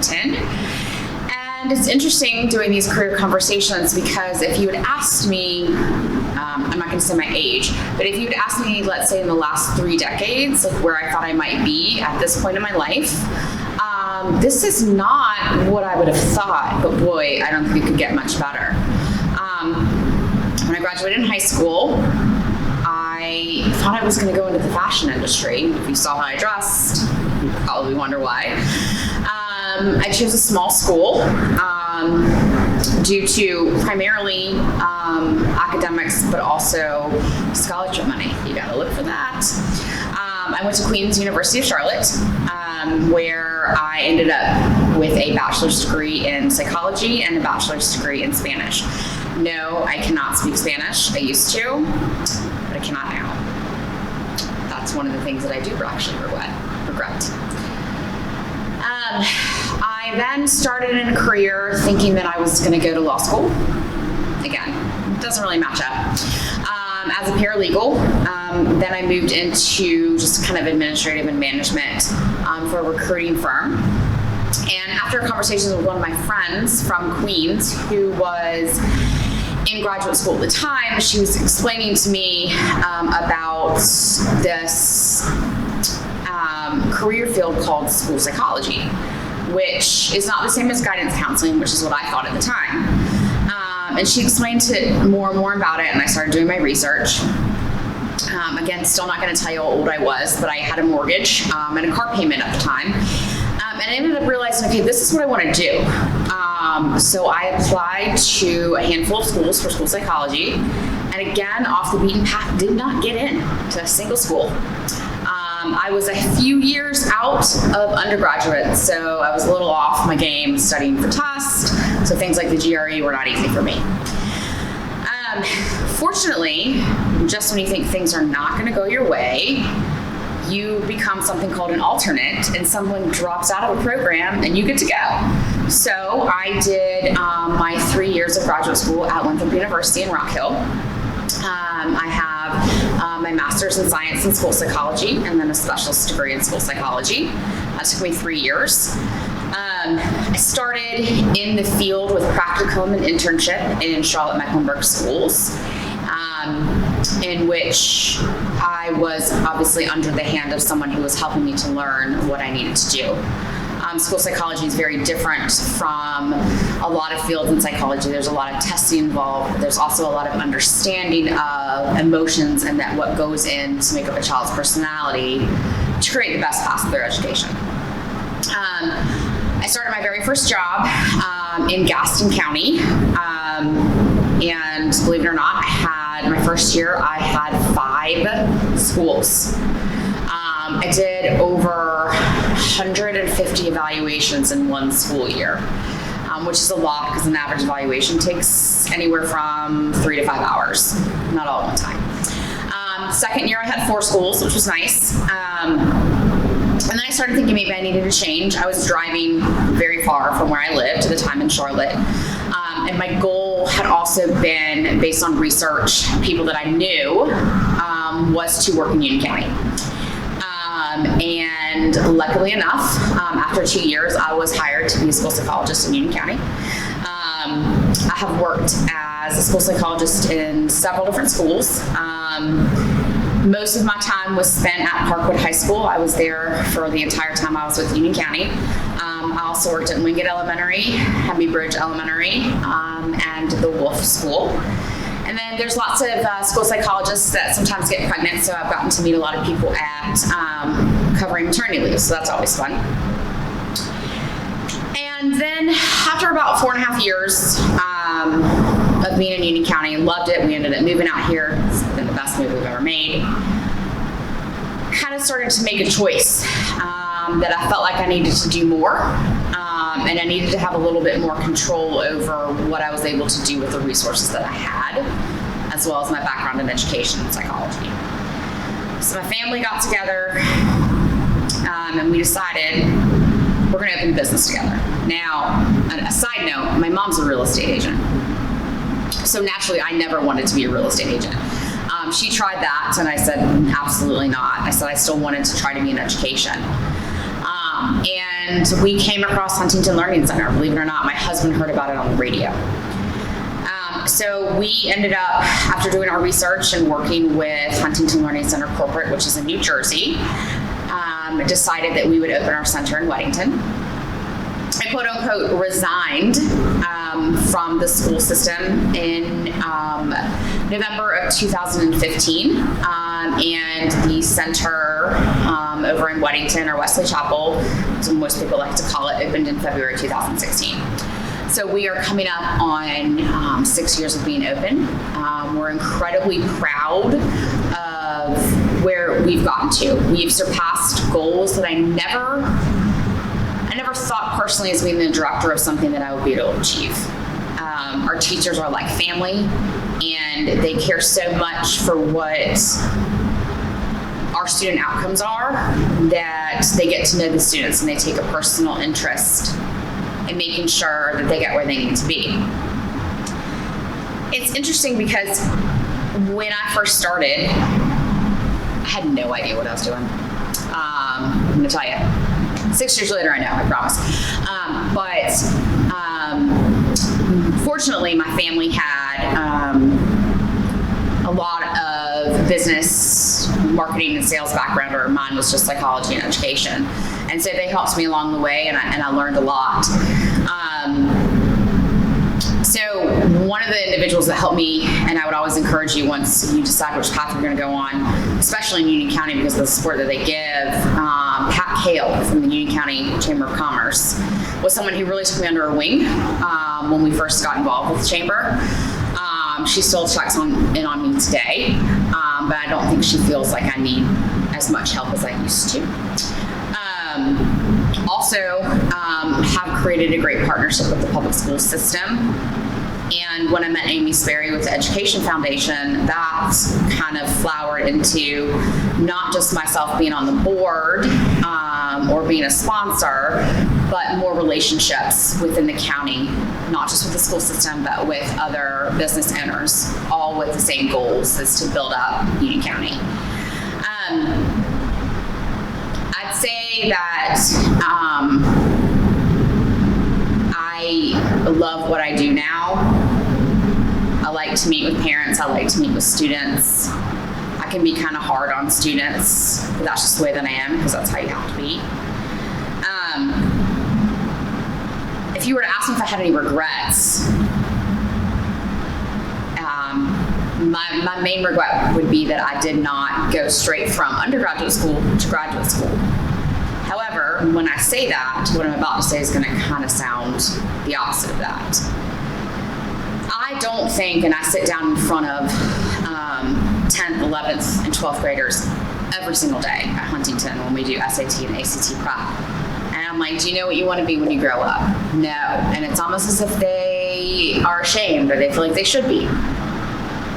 Huntington. And it's interesting doing these career conversations because if you had asked me, I'm not going to say my age, but if you had asked me, let's say in the last 3 decades, like where I thought I might be at this point in my life, this is not what I would have thought, but boy, I don't think it could get much better. When I graduated in high school, I thought I was going to go into the fashion industry. If you saw how I dressed, you probably wonder why. I chose a small school due to primarily academics, but also scholarship money. You got to look for that. I went to Queen's University of Charlotte, where I ended up with a bachelor's degree in psychology and a bachelor's degree in Spanish. No, I cannot speak Spanish. I used to, but I cannot now. That's one of the things that I do actually regret. I then started in a career thinking that I was going to go to law school. Again, it doesn't really match up. As a paralegal, then I moved into just kind of administrative and management for a recruiting firm. And after conversations with one of my friends from Queens, who was in graduate school at the time, she was explaining to me about this career field called school psychology, which is not the same as guidance counseling, which is what I thought at the time. And she explained more and more about it, and I started doing my research. Again, still not going to tell you how old I was, but I had a mortgage and a car payment at the time. And I ended up realizing, okay, this is what I want to do. So I applied to a handful of schools for school psychology. And again, off the beaten path, did not get in to a single school. I was a few years out of undergraduate, so I was a little off my game studying for tests, so things like the GRE were not easy for me. Fortunately, just when you think things are not going to go your way, you become something called an alternate, and someone drops out of a program and you get to go. So I did my 3 years of graduate school at Winthrop University in Rock Hill. I have my master's in science and school psychology, and then a specialist degree in school psychology. That took me 3 years. I started in the field with practicum and internship in Charlotte-Mecklenburg schools, in which I was obviously under the hand of someone who was helping me to learn what I needed to do. School psychology is very different from a lot of fields in psychology. There's a lot of testing involved. There's also a lot of understanding of emotions and that what goes in to make up a child's personality to create the best path of their education. I started my very first job in Gaston County, and believe it or not, my first year I had 5 schools. I did over 150 evaluations in one school year, which is a lot because an average evaluation takes anywhere from 3 to 5 hours, not all at one time. Second year I had 4 schools, which was nice. And then I started thinking maybe I needed to change. I was driving very far from where I lived at the time in Charlotte. And my goal had also been, based on research, people that I knew, was to work in Union County. And luckily enough, after 2 years, I was hired to be a school psychologist in Union County. I have worked as a school psychologist in several different schools. Most of my time was spent at Parkwood High School. I was there for the entire time I was with Union County. I also worked at Wingate Elementary, Hemby Bridge Elementary, and the Wolf School. And then there's lots of school psychologists that sometimes get pregnant, so I've gotten to meet a lot of people at covering maternity leave, so that's always fun. And then after about 4.5 years of being in Union County, loved it. We ended up moving out here. It's been the best move we've ever made. Kind of started to make a choice that I felt like I needed to do more, and I needed to have a little bit more control over what I was able to do with the resources that I had, as well as my background in education and psychology. So my family got together, and we decided we're going to open a business together. Now, a side note, my mom's a real estate agent. So naturally, I never wanted to be a real estate agent. She tried that, and I said, absolutely not. I said I still wanted to try to be in education. And And we came across Huntington Learning Center. Believe it or not, my husband heard about it on the radio. So we ended up, after doing our research and working with Huntington Learning Center Corporate, which is in New Jersey, decided that we would open our center in Weddington. I quote unquote resigned from the school system in November of 2015, and the center over in Weddington, or Wesley Chapel, as most people like to call it, opened in February 2016. So we are coming up on 6 years of being open. We're incredibly proud of where we've gotten to. We've surpassed goals that I never thought personally as being the director of something that I would be able to achieve. Our teachers are like family, and they care so much for what our student outcomes are that they get to know the students, and they take a personal interest in making sure that they get where they need to be. It's interesting because when I first started, I had no idea what I was doing. I'm going to tell you. 6 years later, I know, I promise. Fortunately, my family had a lot of business, marketing, and sales background, or mine was just psychology and education. And so they helped me along the way, and I learned a lot. So one of the individuals that helped me, and I would always encourage you once you decide which path you're going to go on, especially in Union County because of the support that they give, Pat Kale from the Union County Chamber of Commerce was someone who really took me under her wing when we first got involved with the Chamber. She still checks in on me today, but I don't think she feels like I need as much help as I used to. Also, have created a great partnership with the public school system. And when I met Amy Sperry with the Education Foundation, that kind of flowered into not just myself being on the board or being a sponsor, but more relationships within the county, not just with the school system, but with other business owners, all with the same goals as to build up Union County. I'd say that I love what I do now. I like to meet with parents. I like to meet with students. I can be kind of hard on students, but that's just the way that I am because that's how you have to be. If you were to ask me if I had any regrets, my main regret would be that I did not go straight from undergraduate school to graduate school. However, when I say that, what I'm about to say is going to kind of sound the opposite of that. I don't think, and I sit down in front of 10th, 11th, and 12th graders every single day at Huntington when we do SAT and ACT prep. And I'm like, do you know what you want to be when you grow up? No. And it's almost as if they are ashamed or they feel like they should be.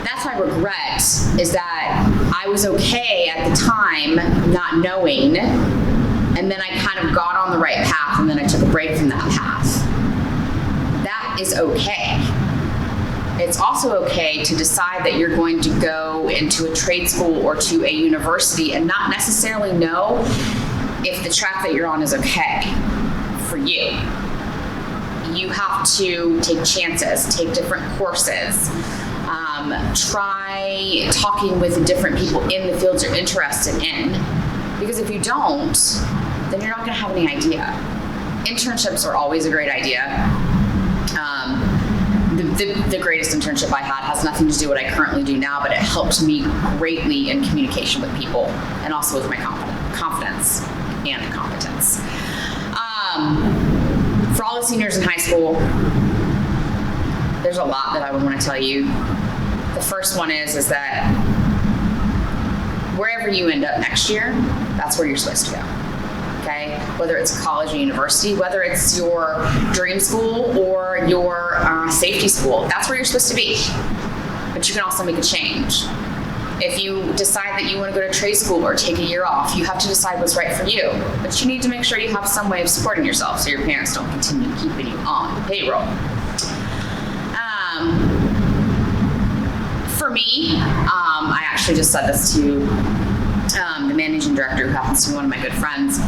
That's my regret, is that I was okay at the time not knowing, and then I kind of got on the right path, and then I took a break from that path. That is okay. It's also okay to decide that you're going to go into a trade school or to a university and not necessarily know if the track that you're on is okay for you. You have to take chances, take different courses, try talking with different people in the fields you're interested in. Because if you don't, then you're not going to have any idea. Internships are always a great idea. The greatest internship I had has nothing to do with what I currently do now, but it helped me greatly in communication with people and also with my confidence and competence. For all the seniors in high school, there's a lot that I would want to tell you. The first one is that wherever you end up next year, that's where you're supposed to go. Okay? Whether it's college or university, whether it's your dream school or your safety school, that's where you're supposed to be. But you can also make a change. If you decide that you want to go to trade school or take a year off, you have to decide what's right for you. But you need to make sure you have some way of supporting yourself so your parents don't continue keeping you on the payroll. For me, I actually just said this to the managing director, who happens to be one of my good friends.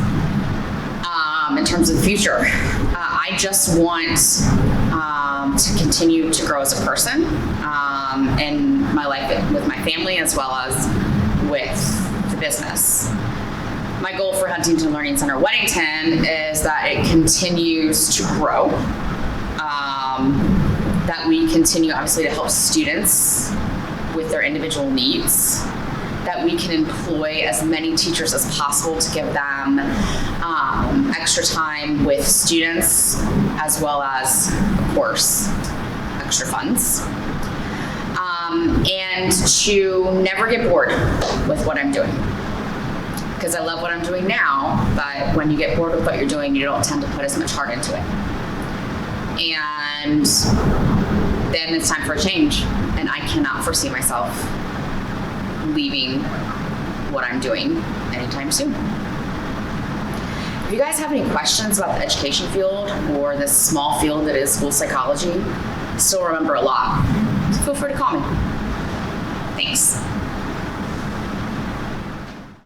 in terms of the future. I just want to continue to grow as a person in my life with my family as well as with the business. My goal for Huntington Learning Center Weddington is that it continues to grow, that we continue obviously to help students with their individual needs, that we can employ as many teachers as possible to give them extra time with students, as well as, of course, extra funds. And to never get bored with what I'm doing. Because I love what I'm doing now, but when you get bored with what you're doing, you don't tend to put as much heart into it. And then it's time for a change. And I cannot foresee myself leaving what I'm doing anytime soon. If you guys have any questions about the education field or this small field that is school psychology, still remember a lot. So feel free to call me. Thanks.